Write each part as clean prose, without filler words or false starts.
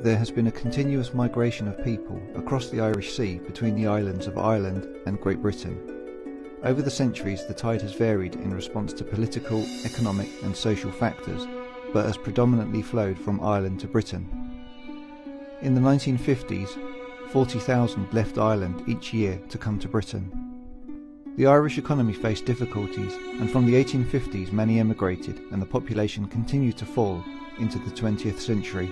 there has been a continuous migration of people across the Irish Sea between the islands of Ireland and Great Britain. Over the centuries, the tide has varied in response to political, economic and social factors, but has predominantly flowed from Ireland to Britain. In the 1950s, 40,000 left Ireland each year to come to Britain. The Irish economy faced difficulties, and from the 1850s many emigrated and the population continued to fall into the 20th century.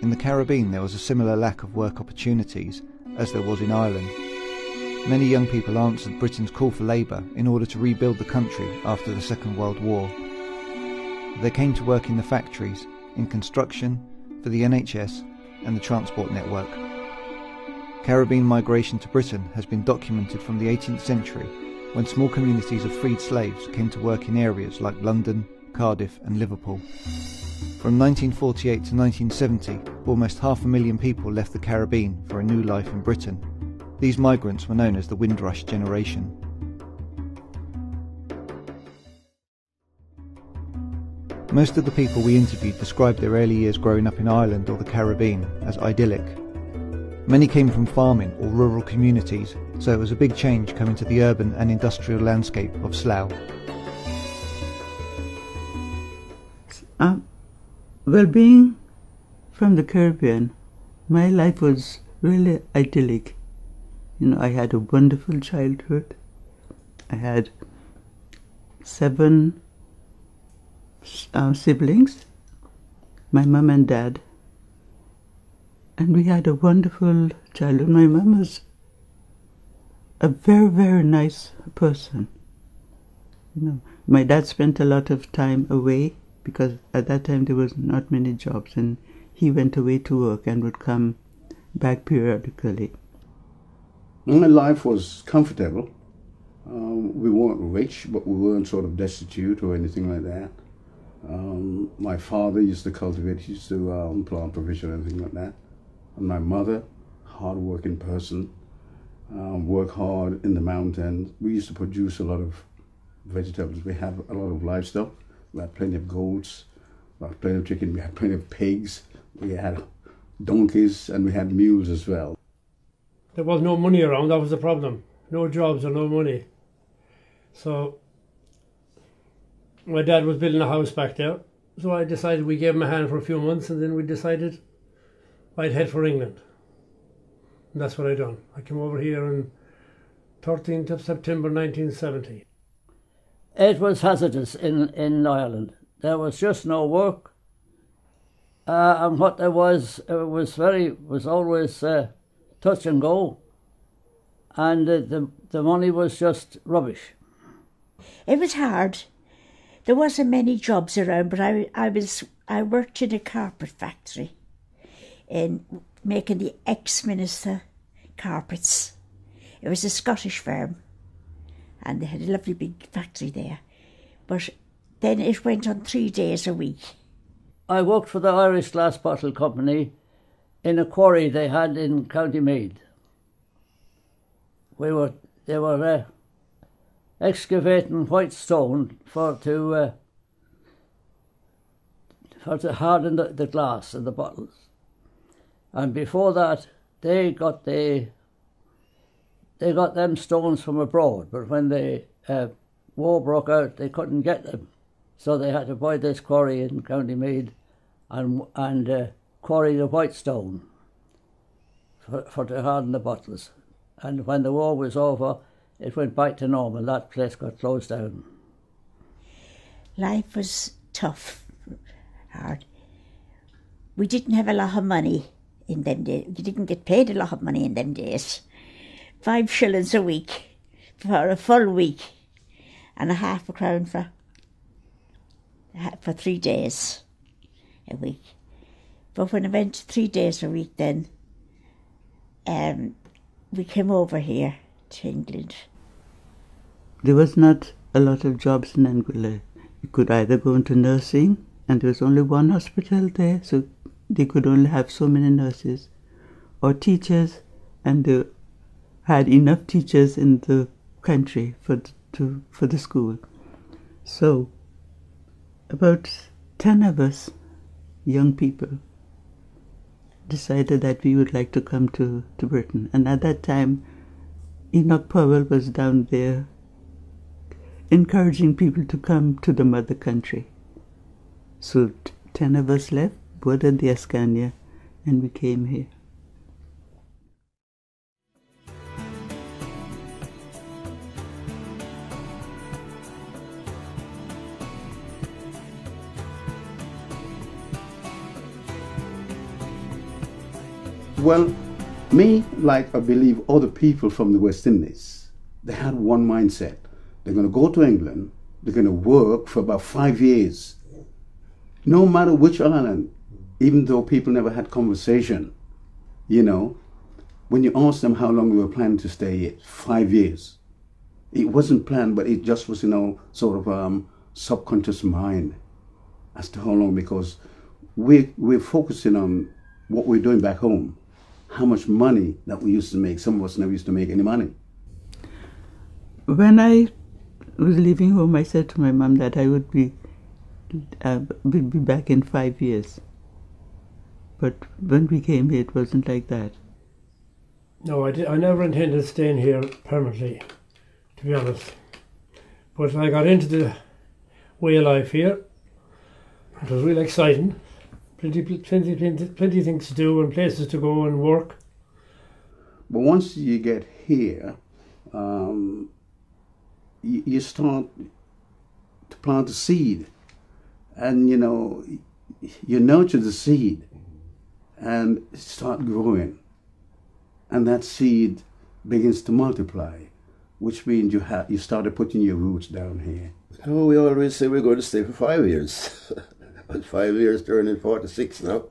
In the Caribbean there was a similar lack of work opportunities as there was in Ireland. Many young people answered Britain's call for labour in order to rebuild the country after the Second World War. They came to work in the factories, in construction, for the NHS and the transport network. Caribbean migration to Britain has been documented from the 18th century, when small communities of freed slaves came to work in areas like London, Cardiff and Liverpool. From 1948 to 1970, almost 500,000 people left the Caribbean for a new life in Britain. These migrants were known as the Windrush generation. Most of the people we interviewed described their early years growing up in Ireland or the Caribbean as idyllic. Many came from farming or rural communities, so it was a big change coming to the urban and industrial landscape of Slough. Well, being from the Caribbean, my life was really idyllic. I had a wonderful childhood. I had 7 siblings, my mum and dad, and we had a wonderful childhood. My mum was a very, very nice person. My dad spent a lot of time away because at that time there was not many jobs, and he went away to work and would come back periodically. My life was comfortable. We weren't rich, but we weren't sort of destitute or anything like that. My father used to cultivate, he used to plant provision and things like that. And my mother, hard-working person, worked hard in the mountains. We used to produce a lot of vegetables. We had a lot of livestock. We had plenty of goats, we had plenty of chicken, we had plenty of pigs, we had donkeys, and we had mules as well. There was no money around, that was the problem. No jobs or no money. So my dad was building a house back there, so I decided we gave him a hand for a few months, and then we decided I'd head for England. And that's what I done. I came over here on 13th of September 1970. It was hazardous in Ireland. There was just no work, and what there was always touch and go, and the money was just rubbish. It was hard. There wasn't many jobs around, but I worked in a carpet factory, in making the ex-minister carpets. It was a Scottish firm, and they had a lovely big factory there. But then it went on 3 days a week. I worked for the Irish Glass Bottle Company in a quarry they had in County Meath. They were excavating white stone to harden the glass in the bottles. And before that, they got them stones from abroad, but when the war broke out, they couldn't get them. So they had to buy this quarry in County Meath and quarry the white stone for to harden the bottles. And when the war was over, it went back to normal. That place got closed down. Life was tough, hard. We didn't have a lot of money in them days. You didn't get paid a lot of money in them days. 5 shillings a week for a full week, and ½ a crown for 3 days a week. But when I went 3 days a week then, we came over here to England. There was not a lot of jobs in Anguilla. You could either go into nursing, and there was only one hospital there, so they could only have so many nurses, or teachers, and they had enough teachers in the country for the school. So about 10 of us, young people, decided that we would like to come to Britain. And at that time, Enoch Powell was down there encouraging people to come to the mother country. So 10 of us left, boarded the Ascania, and we came here. Well, me, like I believe other people from the West Indies, they had one mindset. They're going to go to England, they're going to work for about 5 years. No matter which island, even though people never had conversation, you know, when you ask them how long we were planning to stay, it's 5 years. It wasn't planned, but it just was, you know, sort of subconscious mind as to how long, because we're focusing on what we're doing back home, how much money that we used to make. Some of us never used to make any money. When I was leaving home, I said to my mum that I would be back in 5 years. But when we came here, it wasn't like that. No, I never intended staying here permanently, to be honest. But I got into the way of life here. It was really exciting. Plenty things to do and places to go and work. But once you get here, you start to plant a seed, and you know, you nurture the seed and start growing, and that seed begins to multiply, which means you started putting your roots down here. Oh, we always say we're going to stay for 5 years. But 5 years turning 46 now.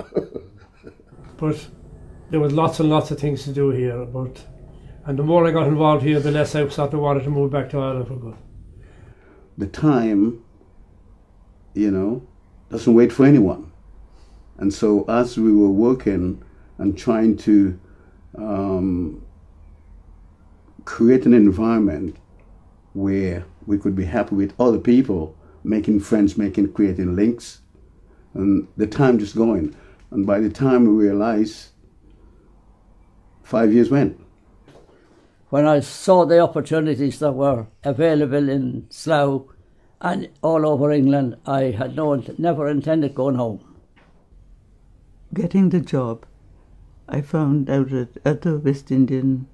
But there was lots and lots of things to do here. And the more I got involved here, the less I sort of wanted to move back to Ireland for good. The time, you know, doesn't wait for anyone. And so as we were working and trying to create an environment where we could be happy with other people, making friends, creating links, and the time just going. And by the time we realized, 5 years went. When I saw the opportunities that were available in Slough and all over England, I had never intended going home. Getting the job, I found out that other West Indian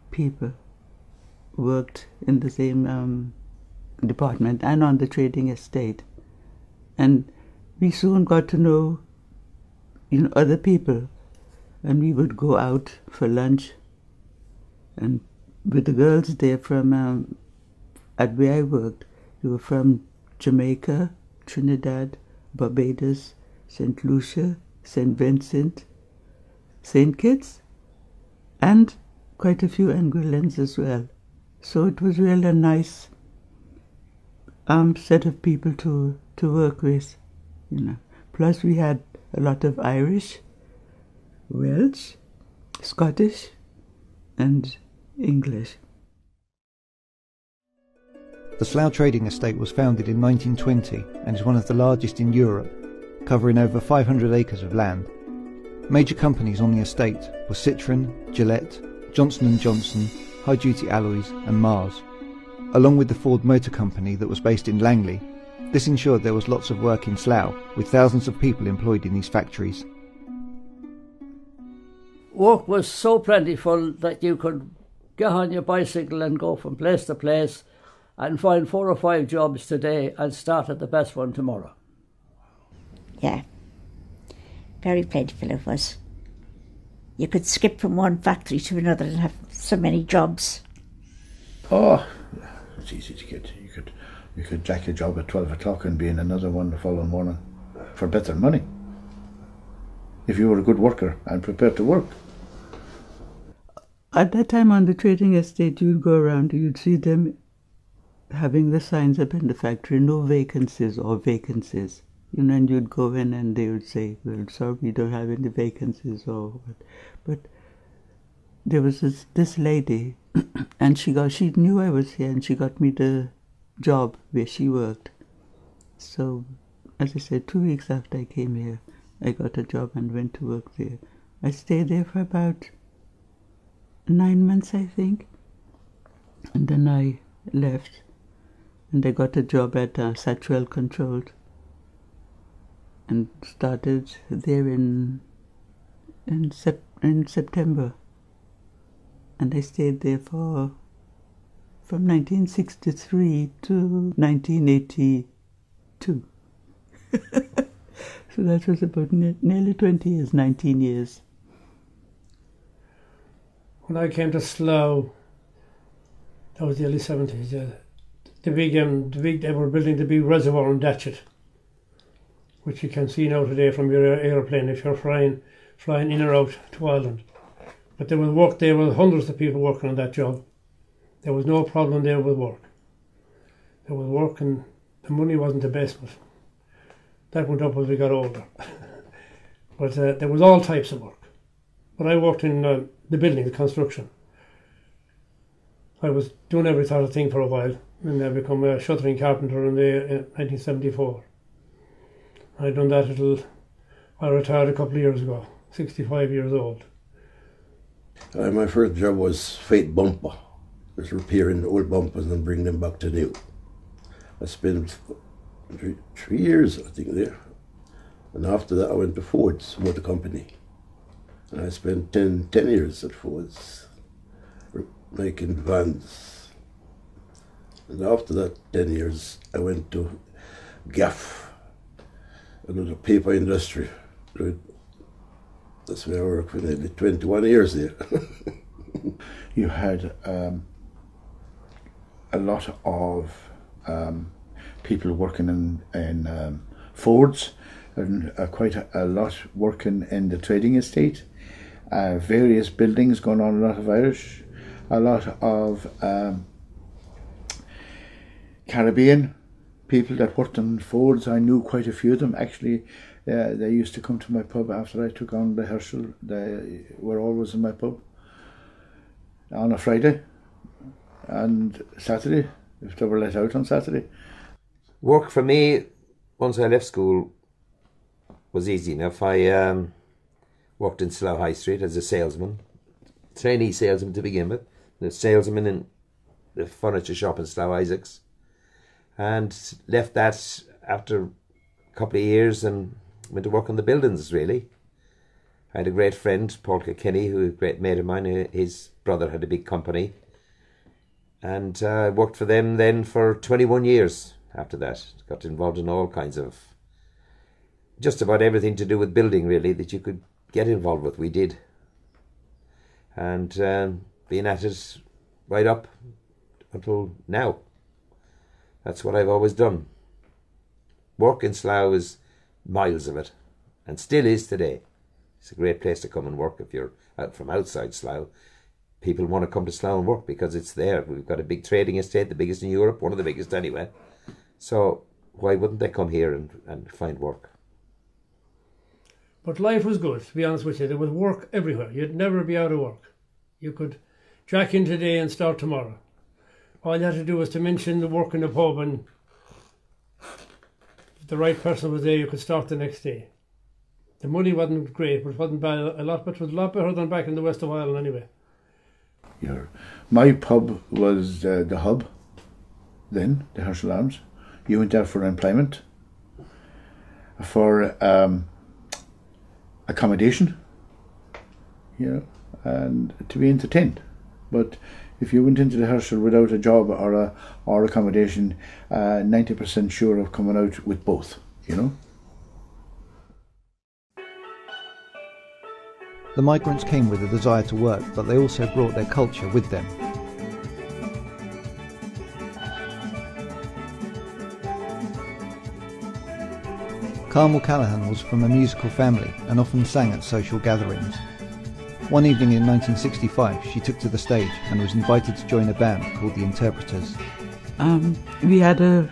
people worked in the same department and on the trading estate. And we soon got to know, you know, other people, and we would go out for lunch. And with the girls there from, at where I worked, they were from Jamaica, Trinidad, Barbados, St. Lucia, St. Vincent, St. Kitts, and quite a few Anguillans as well. So it was really a nice set of people to work with, you know. Plus we had a lot of Irish, Welsh, Scottish, and English. The Slough Trading Estate was founded in 1920 and is one of the largest in Europe, covering over 500 acres of land. Major companies on the estate were Citroën, Gillette, Johnson & Johnson, High Duty Alloys and Mars. Along with the Ford Motor Company that was based in Langley, this ensured there was lots of work in Slough, with thousands of people employed in these factories. Work was so plentiful that you could get on your bicycle and go from place to place and find 4 or 5 jobs today and start at the best one tomorrow. Yeah, very plentiful it was. You could skip from one factory to another and have so many jobs. Oh, it's easy to get. You could jack a job at 12 o'clock and be in another one the following morning for better money, if you were a good worker and prepared to work. At that time on the trading estate, you'd go around, you'd see them having the signs up in the factory, no vacancies or vacancies. You know, and you'd go in and they would say, well, sorry, we don't have any vacancies or what. But there was this lady, and she knew I was here, and she got me the job where she worked. So, as I said, 2 weeks after I came here, I got a job and went to work there. I stayed there for about 9 months, I think. And then I left and I got a job at Satchwell Controlled and started there in September. And I stayed there from 1963 to 1982. So that was about nearly 20 years, 19 years. When I came to Slough, that was the early 70s, they were building the big reservoir in Datchet, which you can see now today from your aeroplane if you're flying in or out to Ireland. But there were hundreds of people working on that job. There was no problem there with work. There was work and the money wasn't the best, but that went up as we got older. But there was all types of work. But I worked in the building, the construction. I was doing every sort of thing for a while, and I became a shuttering carpenter in 1974. I'd done that until I retired a couple of years ago, 65 years old. My first job was freight bumper. Just repairing old bumpers and bring them back to new. I spent 3 years, I think, there. And after that I went to Ford's Motor Company. And I spent 10 years at Ford's, making vans. And after that 10 years I went to Gaff, another paper industry. That's where I worked for nearly 21 years there. You had a lot of people working in Ford's, and quite a lot working in the trading estate, various buildings going on, a lot of Irish, a lot of Caribbean people that worked in Ford's. I knew quite a few of them actually. They used to come to my pub after I took on the Herschel. They were always in my pub on a Friday and Saturday, if they were let out on Saturday. Work for me, once I left school, was easy enough. I worked in Slough High Street as a salesman, trainee salesman to begin with, the salesman in the furniture shop in Slough Isaacs, and left that after a couple of years and went to work on the buildings, really. I had a great friend, Paul Kilkenny, who was a great mate of mine. His brother had a big company, and I worked for them then for 21 years after that. Got involved in all kinds of, just about everything to do with building, really, that you could get involved with, we did. And being at it right up until now. That's what I've always done. Work in Slough is miles of it, and still is today. It's a great place to come and work if you're out from outside Slough. People want to come to Slough and work because it's there. We've got a big trading estate, the biggest in Europe, one of the biggest anyway. So why wouldn't they come here and find work? But life was good, to be honest with you. There was work everywhere. You'd never be out of work. You could jack in today and start tomorrow. All you had to do was to mention the work in the pub, and if the right person was there, you could start the next day. The money wasn't great, but it wasn't bad a lot, but it was a lot better than back in the west of Ireland anyway. My pub was the hub then, the Herschel Arms. You went there for employment, for accommodation, and to be entertained. But if you went into the Herschel without a job or accommodation, 90% sure of coming out with both, The migrants came with a desire to work, but they also brought their culture with them. Carmel Callaghan was from a musical family and often sang at social gatherings. One evening in 1965, she took to the stage and was invited to join a band called the Interpreters. We had a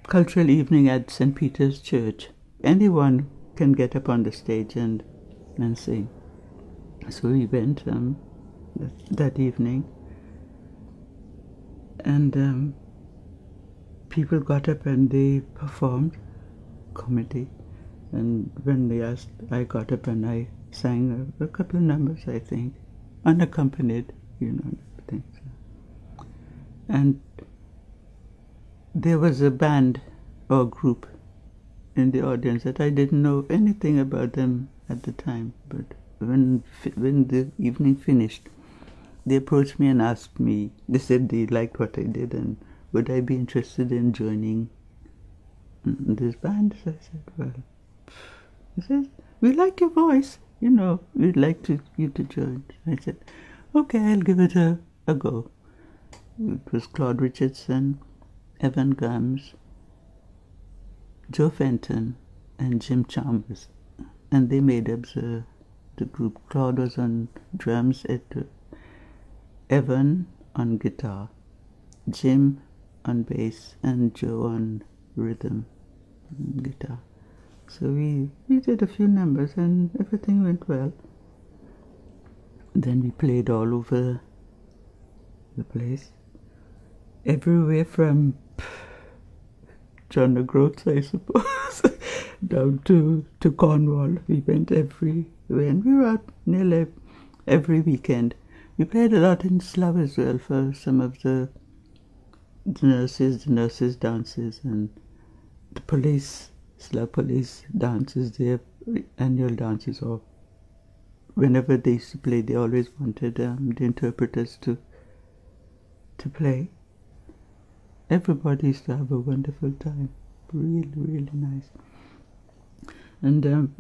cultural evening at St. Peter's Church. Anyone can get up on the stage and sing. So we went that evening, and people got up and they performed comedy, And when they asked, I got up and I sang a couple of numbers, I think, unaccompanied, everything. And there was a band or group in the audience that I didn't know anything about them at the time. But when the evening finished, they approached me and asked me, they said they liked what I did and would I be interested in joining this band? So I said, well, he says, we like your voice, we'd like you to join. I said, okay, I'll give it a go. It was Claude Richardson, Evan Gams, Joe Fenton, and Jim Chambers. And they made up the group. Claude was on drums, Evan on guitar, Jim on bass, and Joe on rhythm guitar. So we did a few numbers and everything went well. Then we played all over the place. Everywhere from John O'Groats, I suppose, down to Cornwall. We went everywhere and we were out nearly every weekend. We played a lot in Slough as well for some of the nurses dances and the police, Slough police dances, their annual dances, or whenever they used to play, they always wanted the interpreters to play. Everybody used to have a wonderful time. Really, really nice. And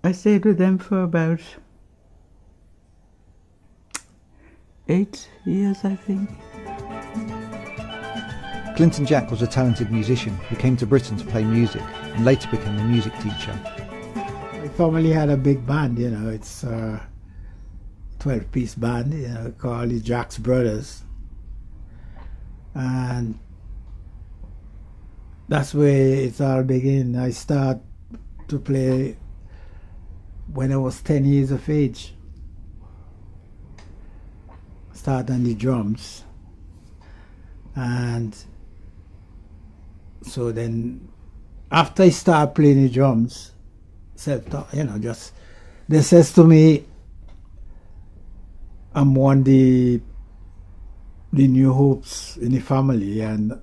I stayed with them for about 8 years, I think. Clinton Jack was a talented musician who came to Britain to play music and later became a music teacher. My family had a big band, it's a 12-piece band, called the Jack's Brothers. And that's where it all began. I started to play when I was 10 years of age. Started on the drums. And so then, after I started playing the drums, self-taught, they says to me, I'm one of the new hopes in the family, and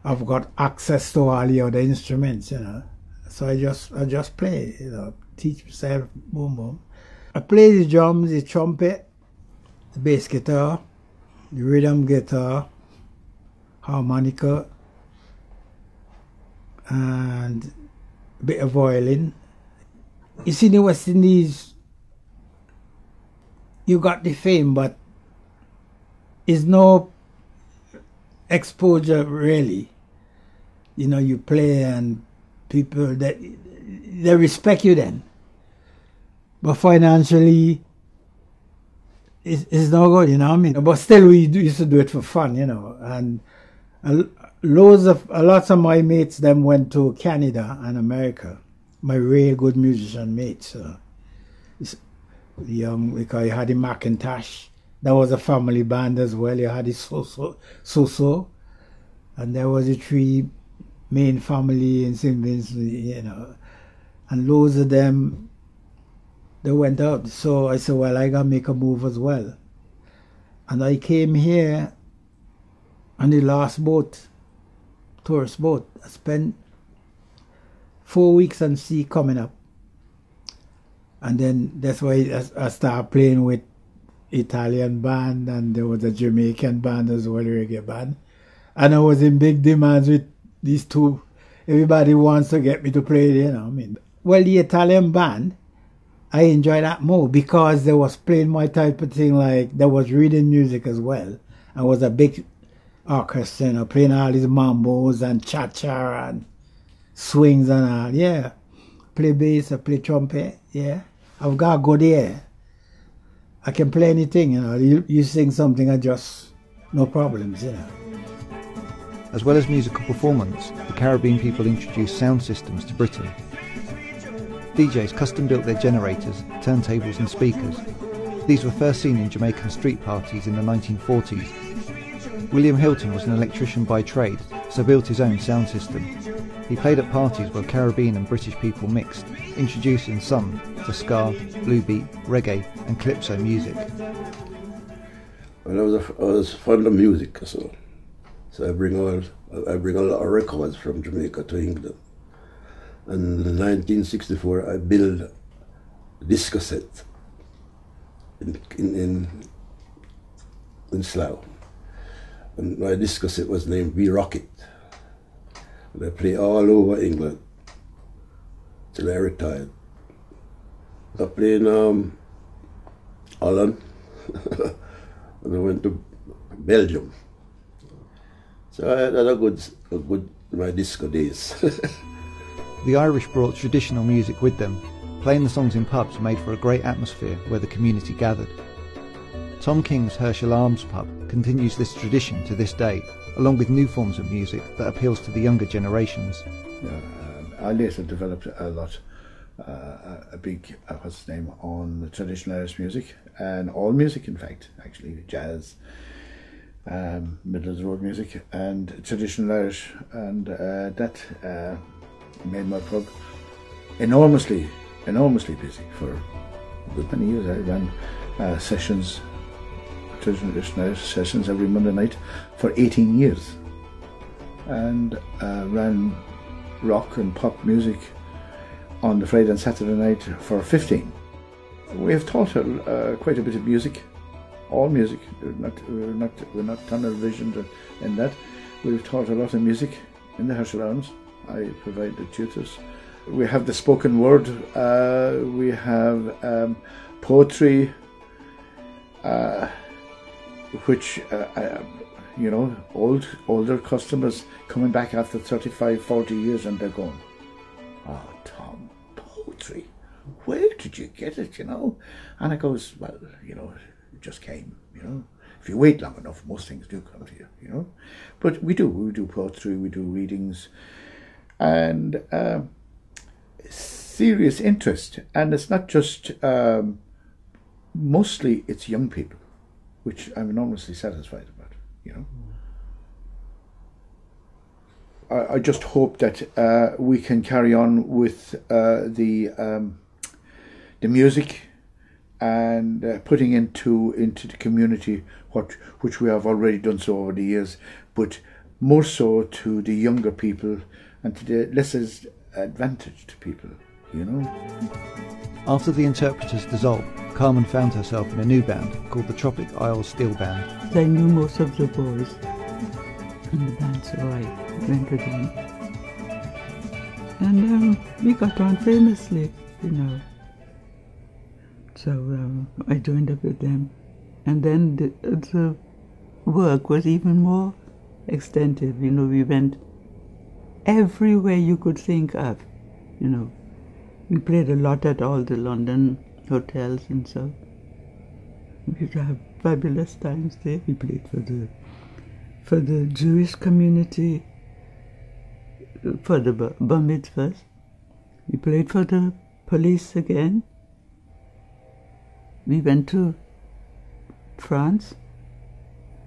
I've got access to all the other instruments, So I just play, teach myself, boom, boom. I play the drums, the trumpet, the bass guitar, the rhythm guitar, harmonica, and a bit of violin. You see, in the West Indies, you got the fame, but it's no exposure really. You play and people they respect you then. But financially, it's not good, But still, we used to do it for fun, And lots of my mates then went to Canada and America. My real good musician mates. Because you had the Macintosh. That was a family band as well. You had the So-So. And there was the 3 main family in St. Vincent, And loads of them, they went out. So I said, well, I got to make a move as well. And I came here on the last boat, tourist boat. I spent 4 weeks on sea coming up. And then that's why I started playing with Italian band, and there was a Jamaican band as well, reggae band. And I was in big demands with these two. Everybody wants to get me to play, Well, the Italian band, I enjoyed that more because they was playing my type of thing, like there was reading music as well. I was a big orchestra, playing all these mambos and cha-cha and swings and all, yeah. Play bass, I play trumpet, yeah. I've got good ear. I can play anything, You sing something, no problems, As well as musical performance, the Caribbean people introduced sound systems to Britain. DJs custom-built their generators, turntables and speakers. These were first seen in Jamaican street parties in the 1940s. William Hilton was an electrician by trade, so built his own sound system. He played at parties where Caribbean and British people mixed, introducing some to ska, bluebeat, reggae and calypso music. Well, I was fond of music, so I bring a lot of records from Jamaica to England. And in 1964 I built a disc cassette in Slough. And my disc cassette was named We Rock It. And I played all over England till I retired. I played in Holland and I went to Belgium. So I had a good my disco days. The Irish brought traditional music with them. Playing the songs in pubs made for a great atmosphere where the community gathered. Tom King's Herschel Arms pub continues this tradition to this day, along with new forms of music that appeals to the younger generations. I later developed a big on the traditional Irish music, and all music in fact, actually, jazz, middle of the road music and traditional Irish, and that made my pub enormously busy for a good many years. I ran sessions, traditional Irish sessions every Monday night for 18 years, and ran rock and pop music on the Friday and Saturday night for 15. We have taught quite a bit of music, all music. We're not tunnel visioned in that. We've taught a lot of music in the Herschel Arms. I provide the tutors. We have the spoken word. We have poetry, which older customers coming back after 35, 40 years, and they're going, "Oh, Tom, poetry, where did you get it, And it goes, well, it just came, If you wait long enough, most things do come to you, But we do poetry, we do readings, and serious interest. And it's not just, mostly it's young people, which I'm enormously satisfied about, I just hope that we can carry on with the music and putting into the community which we have already done so over the years, but more so to the younger people and to the less advantaged people, After the Interpreters dissolved, Carmen found herself in a new band called the Tropic Isles Steel Band. I knew most of the boys in the band, so I went with them. And we got on famously, So I joined up with them. And then the work was even more extensive. We went everywhere you could think of, We played a lot at all the London hotels and so. We used to have fabulous times there. We played for the Jewish community, for the bar mitzvahs. We played for the police again. We went to France.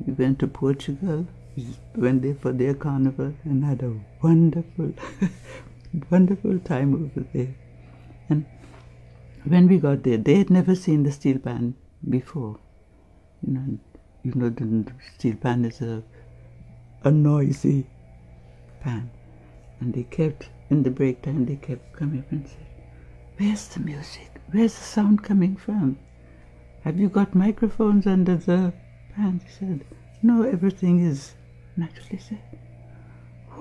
We went to Portugal. We went there for their carnival and had a wonderful, wonderful time over there. And when we got there, they had never seen the steel band before. The steel band is a noisy band. And they kept, in the break time, they kept coming up and said, "Where's the music? Where's the sound coming from? Have you got microphones under the band?" He said, "No, everything is." And actually said,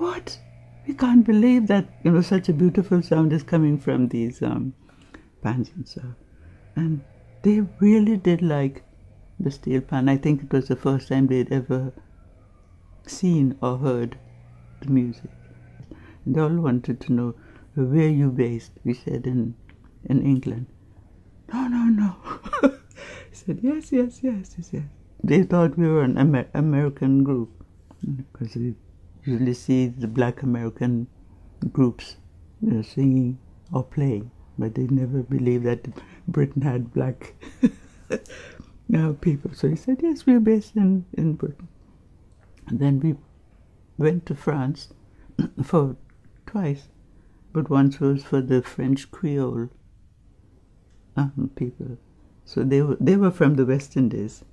"What? We can't believe that, such a beautiful sound is coming from these bands and so." And they really did like the steel band. I think it was the first time they'd ever seen or heard the music. And they all wanted to know, "Where are you based?" We said, in England. No. He said, yes. He said, they thought we were an American group, because we usually see the black American groups singing or playing, but they never believed that Britain had black people. So he said, yes, we're based in Britain. And then we went to France for twice, but once was for the French Creole people. So they were from the West Indies,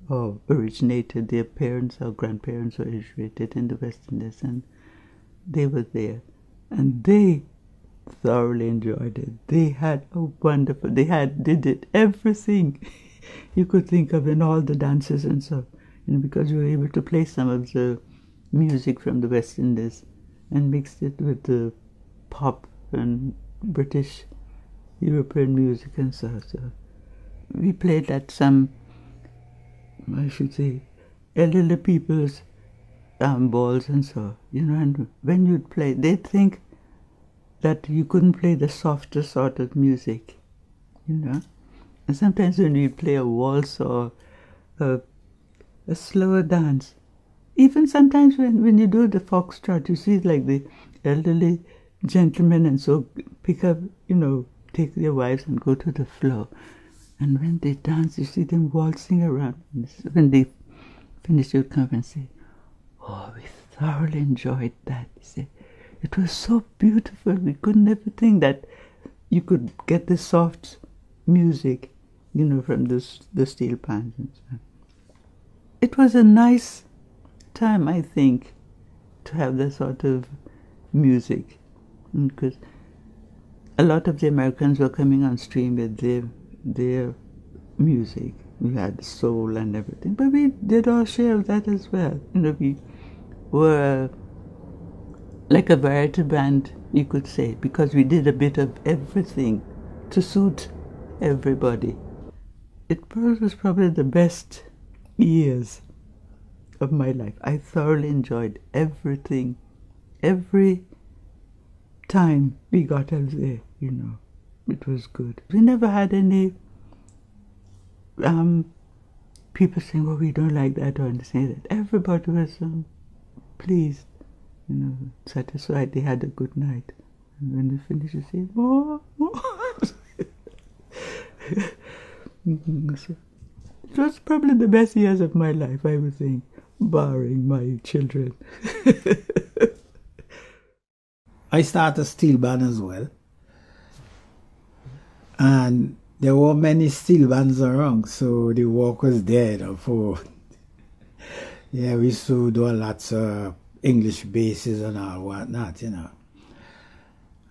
or originated. Their parents or grandparents originated in the West Indies, and they were there, and they thoroughly enjoyed it. They had a wonderful. They did everything you could think of in all the dances and so, because we were able to play some of the music from the West Indies and mixed it with the pop and British European music and so. So we played at some, I should say, elderly people's balls and so, and when you'd play, they'd think that you couldn't play the softer sort of music, And sometimes when you play a waltz or a slower dance, even sometimes when you do the foxtrot, you see like the elderly gentlemen and so pick up, take their wives and go to the floor. And when they dance, you see them waltzing around. When they finish, you'd come and say, "Oh, we thoroughly enjoyed that." You say, "It was so beautiful. We couldn't ever think that you could get the soft music, from the steel pans and so on." It was a nice time, I think, to have that sort of music, because a lot of the Americans were coming on stream with their music. We had soul and everything, but we did our share of that as well. We were like a variety band, you could say, because we did a bit of everything to suit everybody. It was probably the best years of my life. I thoroughly enjoyed everything. Every time we got out there, it was good. We never had any people saying, "Oh, we don't like that," or anything like that. Everybody was pleased, satisfied they had a good night. And when we finished, they say, "More, more." So it was probably the best years of my life, I would think, barring my children. I started a steel band as well. And there were many steel bands around, so the work was there, yeah, we used to do lots of English basses and all whatnot,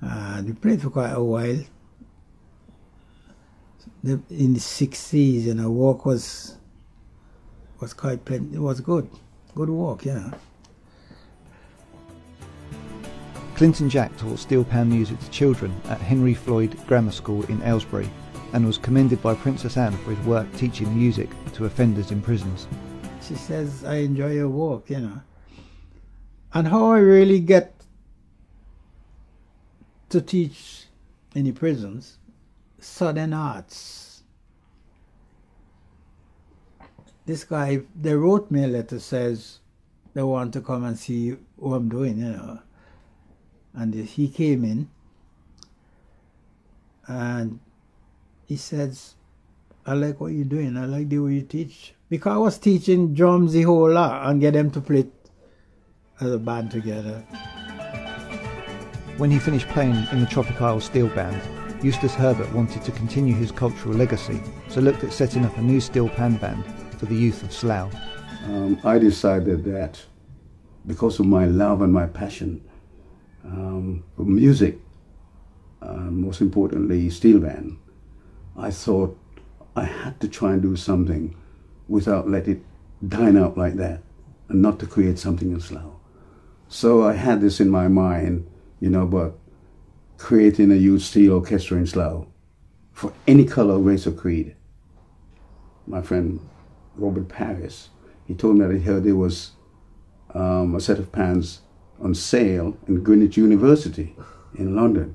And we played for quite a while. In the 60s, work was quite plenty. It was good work, Clinton Jack taught steel pan music to children at Henry Floyd Grammar School in Aylesbury, and was commended by Princess Anne for his work teaching music to offenders in prisons. She says, "I enjoy your work, And how I really get to teach in the prisons, Southern Arts. This guy, they wrote me a letter, says they want to come and see what I'm doing, And he came in and he says, "I like what you're doing. I like the way you teach." Because I was teaching drums the whole lot and get them to play as a band together. When he finished playing in the Tropic Isle Steel Band, Eustace Herbert wanted to continue his cultural legacy, so looked at setting up a new steel pan band for the youth of Slough. I decided that because of my love and my passion for music, most importantly steel band, I thought I had to try and do something without let it dine out like that, and not to create something in Slough. So I had this in my mind, but creating a youth steel orchestra in Slough for any color, race or creed. My friend Robert Paris, he told me that he heard there was a set of pans on sale in Greenwich University in London.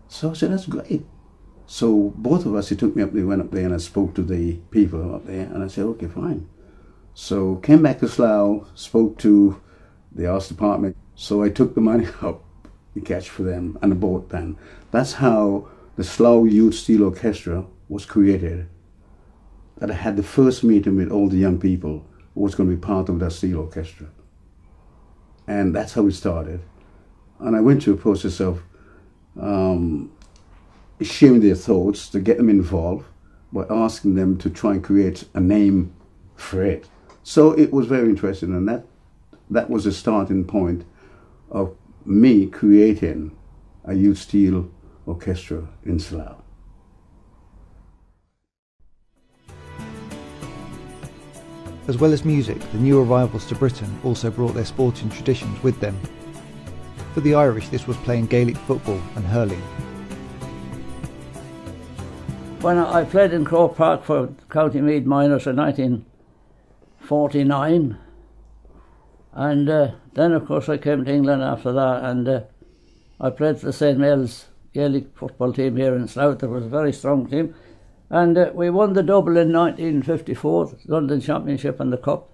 So I said, "That's great." So both of us, he took me up there, went up there, and I spoke to the people up there, and I said, "Okay, fine." So came back to Slough, spoke to the arts department. So I took the money up, the cash for them, and the boat band. That's how the Slough Youth Steel Orchestra was created. That I had the first meeting with all the young people who was going to be part of that steel orchestra. And that's how it started. And I went through a process of sharing their thoughts to get them involved by asking them to try and create a name for it. So it was very interesting, and that was the starting point of me creating a youth steel orchestra in Slough. As well as music, the new arrivals to Britain also brought their sporting traditions with them. For the Irish, this was playing Gaelic football and hurling. When I played in Croke Park for County Meath Minors in 1949, and then of course I came to England after that, and I played for the St. Mael's Gaelic football team here in Slough. It was a very strong team, and we won the double in 1954, the London Championship and the Cup.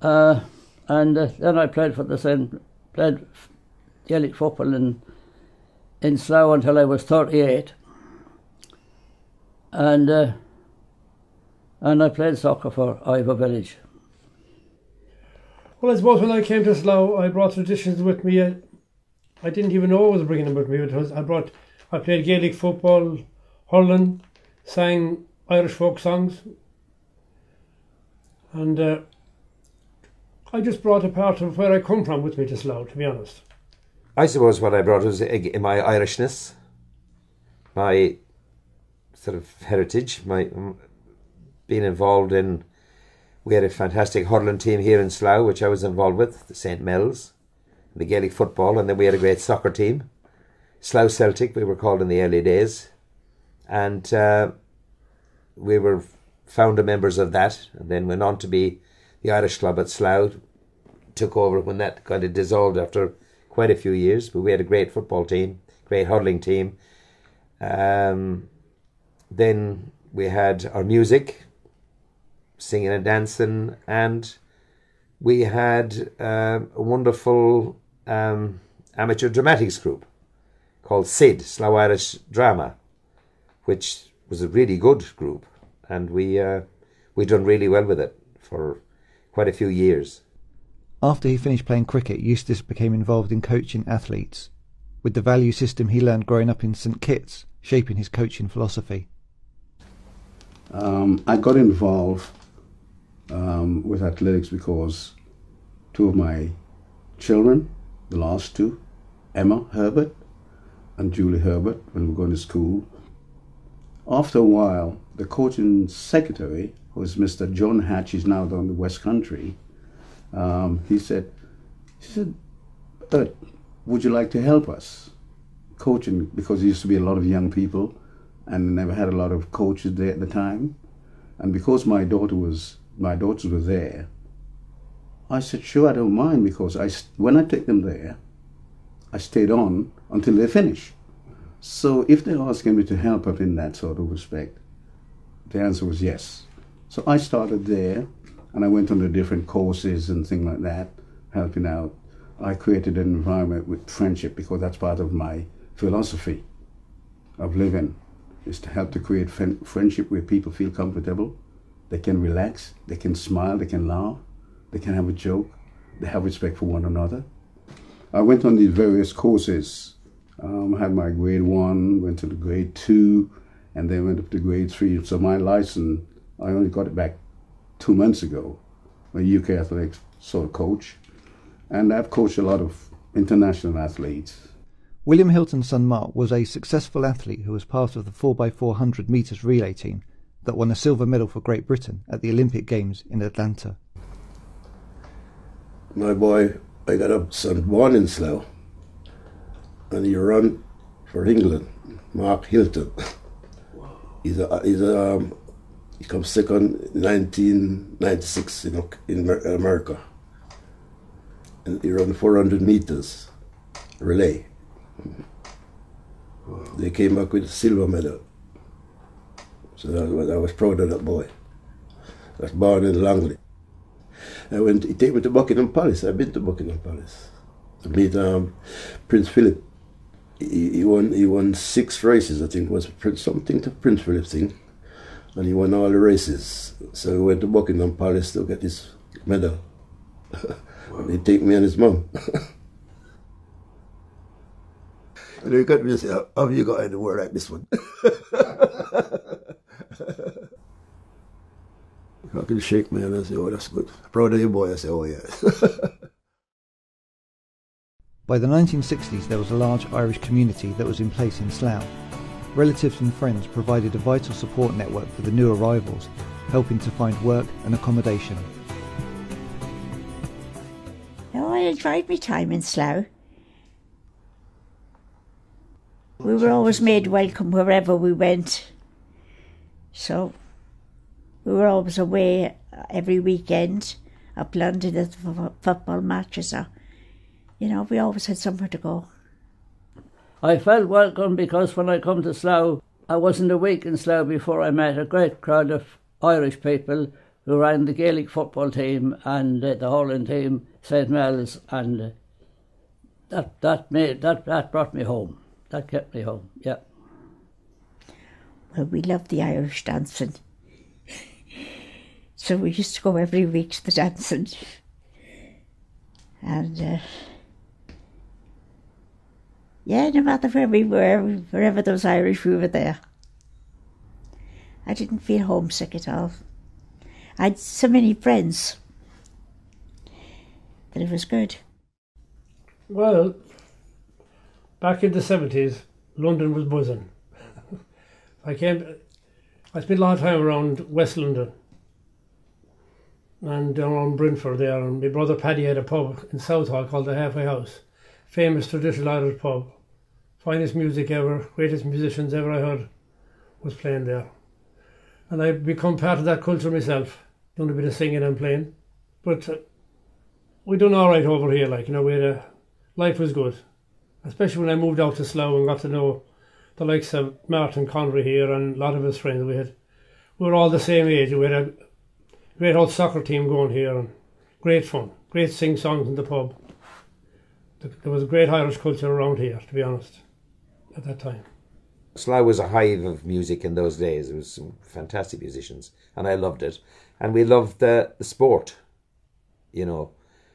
And then I played for played Gaelic football in Slough until I was 38. And I played soccer for Ivor Village. Well, I suppose when I came to Slough, I brought traditions with me. I didn't even know I was bringing them with me. I played Gaelic football, hurling, sang Irish folk songs, and I just brought a part of where I come from with me to Slough, to be honest. I suppose what I brought was my Irishness, my sort of heritage, my being involved in. We had a fantastic hurling team here in Slough, which I was involved with, the St. Mel's, the Gaelic football, and then we had a great soccer team, Slough Celtic, we were called in the early days, and we were founder members of that, and then went on to be the Irish club at Slough, took over when that kind of dissolved after quite a few years, but we had a great football team, great hurling team. Then we had our music, singing and dancing, and we had a wonderful amateur dramatics group called SID, Slough Irish Drama, which was a really good group, and we done really well with it for quite a few years. After he finished playing cricket, Eustace became involved in coaching athletes, with the value system he learned growing up in St Kitts shaping his coaching philosophy. I got involved with athletics because two of my children, the last two, Emma Herbert and Julie Herbert, when we were going to school, after a while, the coaching secretary, who is Mr. John Hatch, is now down the West Country, he said, would you like to help us coaching? Because there used to be a lot of young people and never had a lot of coaches there at the time. And because my daughters were there, I said, sure, I don't mind, because when I take them there, I stayed on until they finish. So if they're asking me to help out in that sort of respect, the answer was yes. So I started there, and I went on to different courses and things like that, helping out. I created an environment with friendship, because that's part of my philosophy of living, is to help to create friendship where people feel comfortable. They can relax, they can smile, they can laugh, they can have a joke, they have respect for one another. I went on these various courses. I had my grade 1, went to the grade 2, and then went up to grade 3. So my license, I only got it back 2 months ago, a UK athletics sort of coach. And I've coached a lot of international athletes. William Hilton's son Mark was a successful athlete who was part of the 4x400 metres relay team that won a silver medal for Great Britain at the Olympic Games in Atlanta. My boy, I got a son born in Slough, and he ran for England, Mark Hilton. He comes second in 1996 in America. And he ran 400 meters relay. They came back with a silver medal. So I was proud of that boy. I was born in Langley. He took me to Buckingham Palace. I've been to Buckingham Palace to meet Prince Philip. He won 6 races, I think it was something to Prince Philip thing, and he won all the races. So we went to Buckingham Palace to get his medal. They take me and his mum. And they got me and say, have you got any word like this one? I can shake my hand and say, oh, that's good. Proud of you, boy. I say, oh, yeah. By the 1960s, there was a large Irish community that was in place in Slough. Relatives and friends provided a vital support network for the new arrivals, helping to find work and accommodation. Oh, I enjoyed my time in Slough. We were always made welcome wherever we went. So we were always away every weekend, up London at the football matches. Or, you know, we always had somewhere to go. I felt welcome because when I come to Slough, I wasn't a week in Slough before I met a great crowd of Irish people who ran the Gaelic football team and the hurling team, St. Mel's, and that brought me home. That kept me home, yeah. Well, we loved the Irish dancing. So we used to go every week to the dancing. And, yeah, no matter where we were, wherever there was Irish, we were there. I didn't feel homesick at all. I had so many friends that it was good. Well, back in the 70s, London was buzzing. I spent a lot of time around West London and down around Brentford there, and my brother Paddy had a pub in Southall called the Halfway House. Famous traditional Irish pub. Finest music ever, greatest musicians ever I heard was playing there. And I've become part of that culture myself, done a bit of singing and playing. But we done all right over here, like, you know, life was good. Especially when I moved out to Slough and got to know the likes of Martin Connery here and a lot of his friends we were all the same age. We had a great old soccer team going here and great fun, great sing-songs in the pub. There was a great Irish culture around here, to be honest, at that time. Slough was a hive of music in those days. There was some fantastic musicians, and I loved it. And we loved the sport, you know.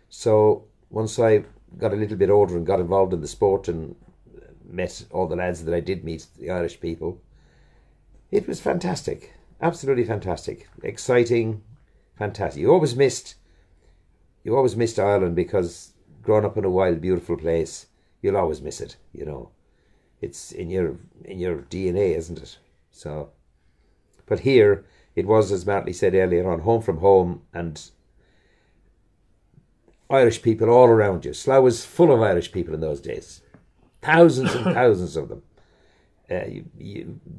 So once I got a little bit older and got involved in the sport and met all the lads that I did meet, the Irish people, it was fantastic, absolutely fantastic, exciting, fantastic. You always missed Ireland because growing up in a wild, beautiful place, you'll always miss it, you know. It's in your DNA, isn't it? So, but here it was, as Martley said earlier on, home from home and Irish people all around you. Slough was full of Irish people in those days. Thousands and thousands of them.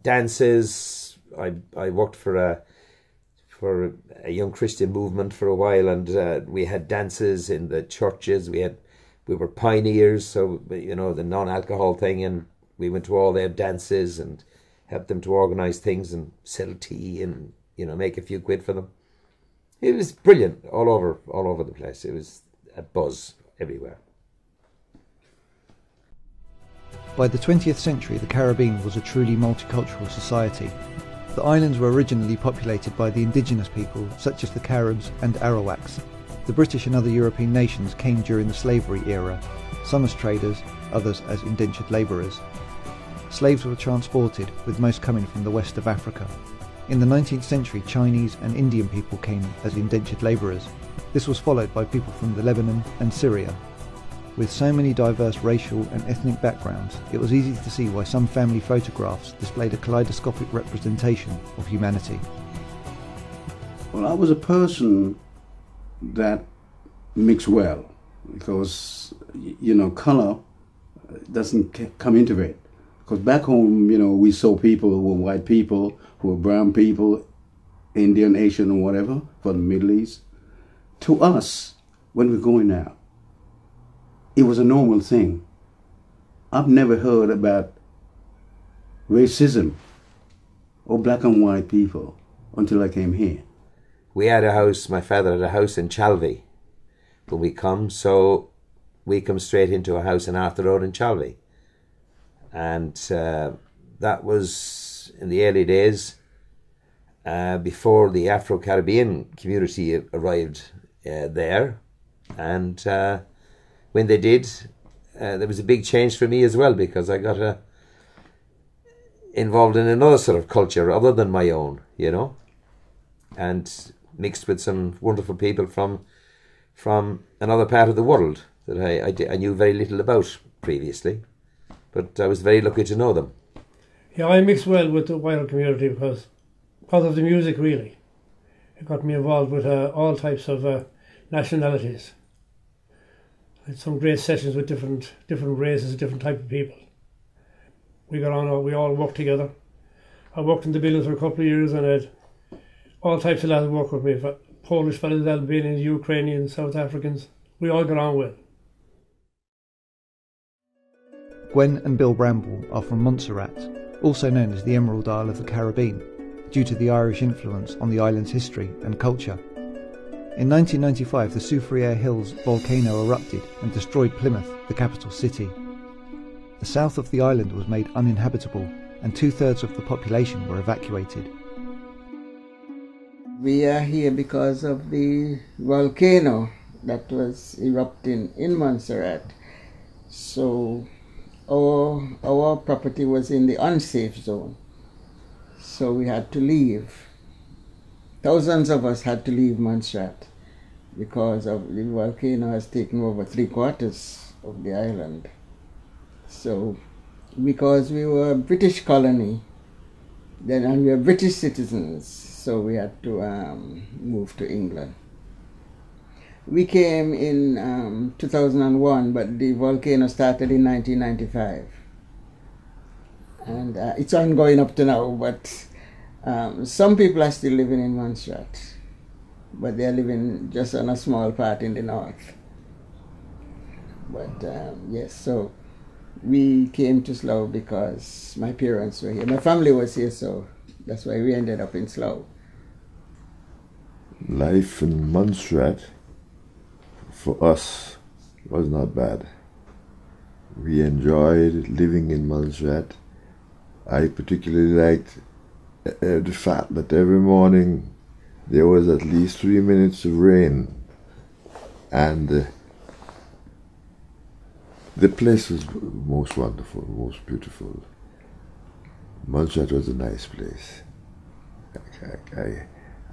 Dances. I worked for a young Christian movement for a while, and we had dances in the churches. We were pioneers, so, you know, the non-alcohol thing, and we went to all their dances and helped them to organise things and sell tea and, you know, make a few quid for them. It was brilliant all over the place. It was a buzz everywhere. By the 20th century, the Caribbean was a truly multicultural society. The islands were originally populated by the indigenous people, such as the Caribs and Arawaks. The British and other European nations came during the slavery era, some as traders, others as indentured labourers. Slaves were transported, with most coming from the west of Africa. In the 19th century, Chinese and Indian people came as indentured labourers. This was followed by people from the Lebanon and Syria. With so many diverse racial and ethnic backgrounds, it was easy to see why some family photographs displayed a kaleidoscopic representation of humanity. Well, I was a person that mixed well, because, you know, colour doesn't come into it. Because back home, you know, we saw people who were white people, who were brown people, Indian, Asian, or whatever, from the Middle East. To us, when we're going out, it was a normal thing. I've never heard about racism or black and white people until I came here. We had a house, my father had a house in Chalvey when we come, so we come straight into a house in Arthur Road in Chalvey. And that was in the early days, before the Afro-Caribbean community arrived there. And when they did, there was a big change for me as well, because I got involved in another sort of culture other than my own, you know, and mixed with some wonderful people from another part of the world that I knew very little about previously, but I was very lucky to know them. Yeah, I mixed well with the wider community because of the music, really. It got me involved with all types of nationalities. I had some great sessions with different races, different type of people. We got on, we all worked together. I worked in the buildings for a couple of years and I had all types of lads work with me. Polish fellas, Albanians, Ukrainians, South Africans. We all got on well. Gwen and Bill Bramble are from Montserrat, also known as the Emerald Isle of the Caribbean, due to the Irish influence on the island's history and culture. In 1995, the Soufriere Hills volcano erupted and destroyed Plymouth, the capital city. The south of the island was made uninhabitable and 2/3 of the population were evacuated. We are here because of the volcano that was erupting in Montserrat. So our property was in the unsafe zone. So we had to leave. Thousands of us had to leave Montserrat because of the volcano has taken over 3/4 of the island. So because we were a British colony, and we were British citizens, so we had to move to England. We came in 2001, but the volcano started in 1995. And it's ongoing up to now, but some people are still living in Montserrat, but they're living just on a small part in the north. But yes, so we came to Slough because my parents were here. My family was here, so that's why we ended up in Slough. Life in Montserrat for us was not bad. We enjoyed living in Montserrat. I particularly liked the fact that every morning there was at least 3 minutes of rain, and the place was most wonderful, most beautiful. Montserrat was a nice place.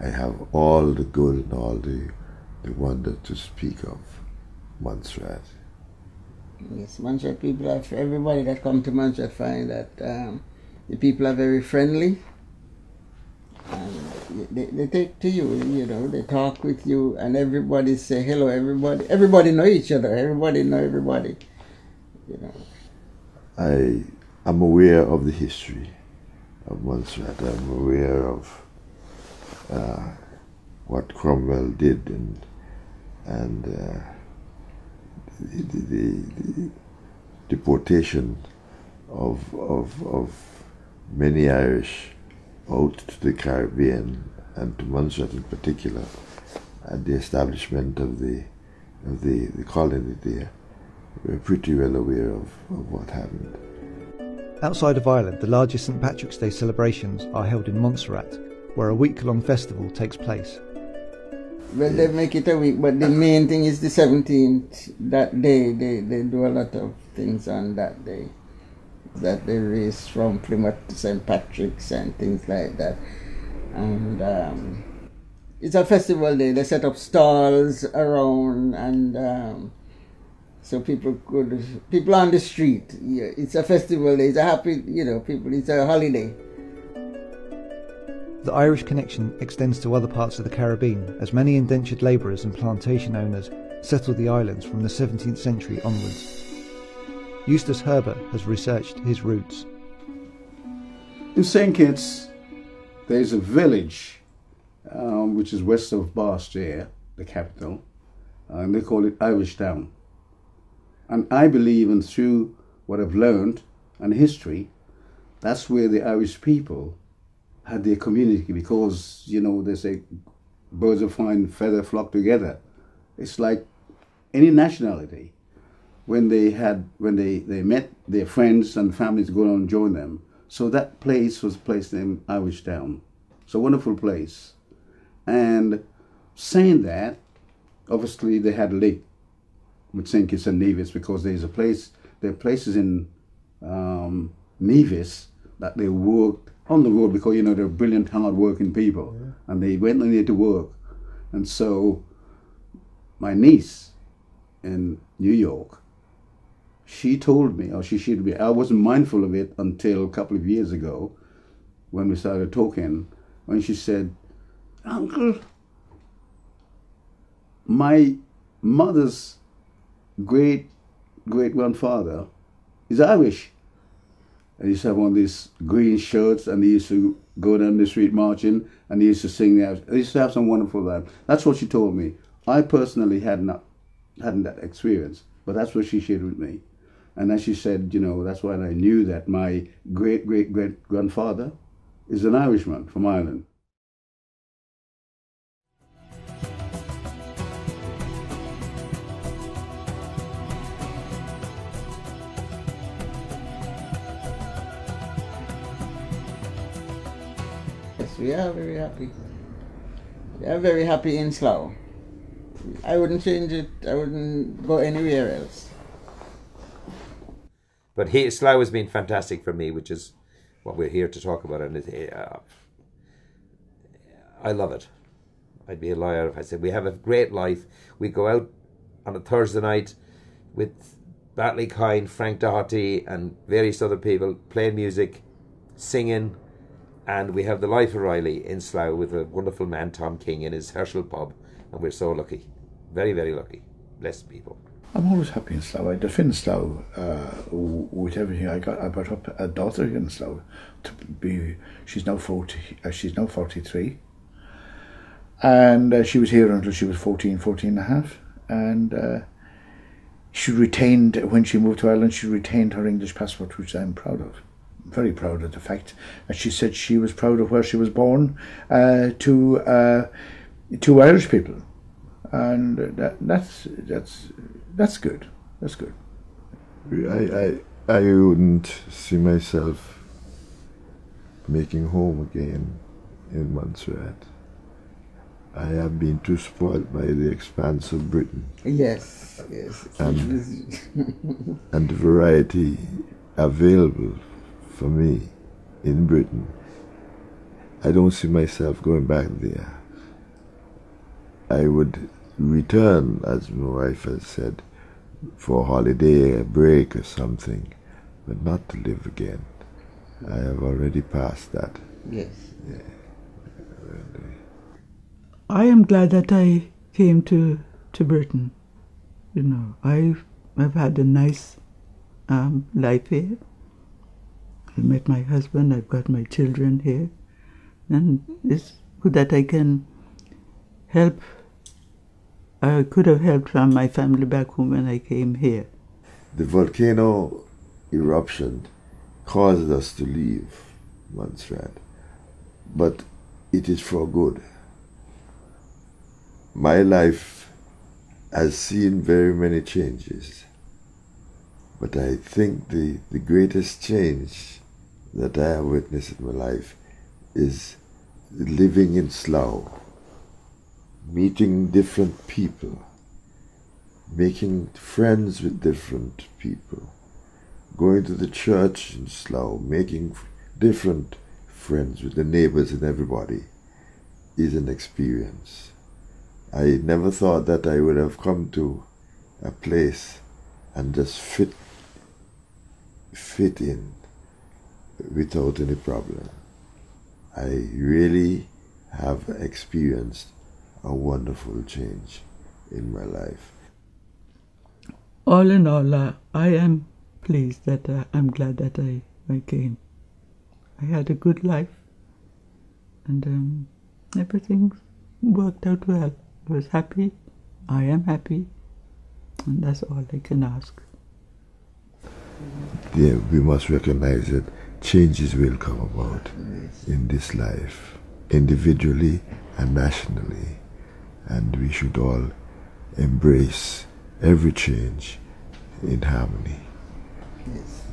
I have all the good and all the wonder to speak of Montserrat. Yes, Montserrat people, everybody that come to Montserrat find that the people are very friendly. And they take to you, you know, they talk with you, and everybody say hello, everybody know each other, everybody know everybody, you know. I am aware of the history of Montserrat. I'm aware of what Cromwell did and the deportation of many Irish out to the Caribbean and to Montserrat in particular, and the establishment of the colony there. We're pretty well aware of what happened. Outside of Ireland, the largest St Patrick's Day celebrations are held in Montserrat, where a week-long festival takes place. Well, they make it a week, but the main thing is the 17th. That day, they do a lot of things on that day. That they race from Plymouth to St. Patrick's and things like that. And it's a festival day. They set up stalls around, and so people on the street. Yeah, it's a festival day. It's a happy, people. It's a holiday. The Irish connection extends to other parts of the Caribbean, as many indentured labourers and plantation owners settled the islands from the 17th century onwards. Eustace Herbert has researched his roots. In St. Kitts, there's a village which is west of Barstow, the capital, and they call it Irish Town. And I believe, and through what I've learned and history, that's where the Irish people had their community, because, they say birds of fine feather flock together. It's like any nationality. When they met their friends and families go on and join them. So that place was a place named Irish Town. It's a wonderful place. And saying that, obviously they had a lake would think it's a Nevis because there are places in Nevis that they worked on the road because, you know, they're brilliant, hard-working people, and they went there to work. And so my niece in New York, she told me, or she should be, I wasn't mindful of it until a couple of years ago when we started talking, when she said, "Uncle, my mother's great-grandfather is Irish." And he used to have one of these green shirts, and he used to go down the street marching, and he used to sing there. They used to have some wonderful life. That's what she told me. I personally hadn't that experience, but that's what she shared with me. And as she said, you know, that's why I knew that my great-great-great-grandfather is an Irishman from Ireland. Yes, we are very happy. We are very happy in Slough. I wouldn't change it. I wouldn't go anywhere else. But Slough has been fantastic for me, which is what we're here to talk about. And I love it. I'd be a liar if I said we have a great life. We go out on a Thursday night with Batley Kine, Frank Doherty, and various other people playing music, singing, and we have the Life O'Reilly in Slough with a wonderful man, Tom King, in his Herschel pub, and we're so lucky. Very, very lucky. Blessed people. I'm always happy in Slough. I defend Slough with everything I got. I brought up a daughter here in Slough to be. She's now 40. She's now 43, and she was here until she was 14 and a half. And she retained, when she moved to Ireland, she retained her English passport, which I'm proud of. I'm very proud of the fact. And she said she was proud of where she was born to Irish people, and that's good. That's good. I wouldn't see myself making home again in Montserrat. I have been too spoiled by the expanse of Britain. Yes. And the variety available for me in Britain. I don't see myself going back there. I would return, as my wife has said, for a holiday, a break or something, but not to live again. I have already passed that. Yes. Yeah. I am glad that I came to Britain. You know, I've had a nice life here. I met my husband, I've got my children here, and it's good that I can help. I could have helped from my family back home when I came here. The volcano eruption caused us to leave Montserrat, but it is for good. My life has seen very many changes, but I think the greatest change that I have witnessed in my life is living in Slough, meeting different people, making friends with different people, going to the church in Slough, making different friends with the neighbors and everybody is an experience. I never thought that I would have come to a place and just fit in without any problem. I really have experienced a wonderful change in my life. All in all, I am pleased that I'm glad that I came. I had a good life, and everything worked out well. I was happy, I am happy, and that's all I can ask. Yeah, we must recognize that changes will come about in this life, individually and nationally, and we should all embrace every change in harmony. Yes.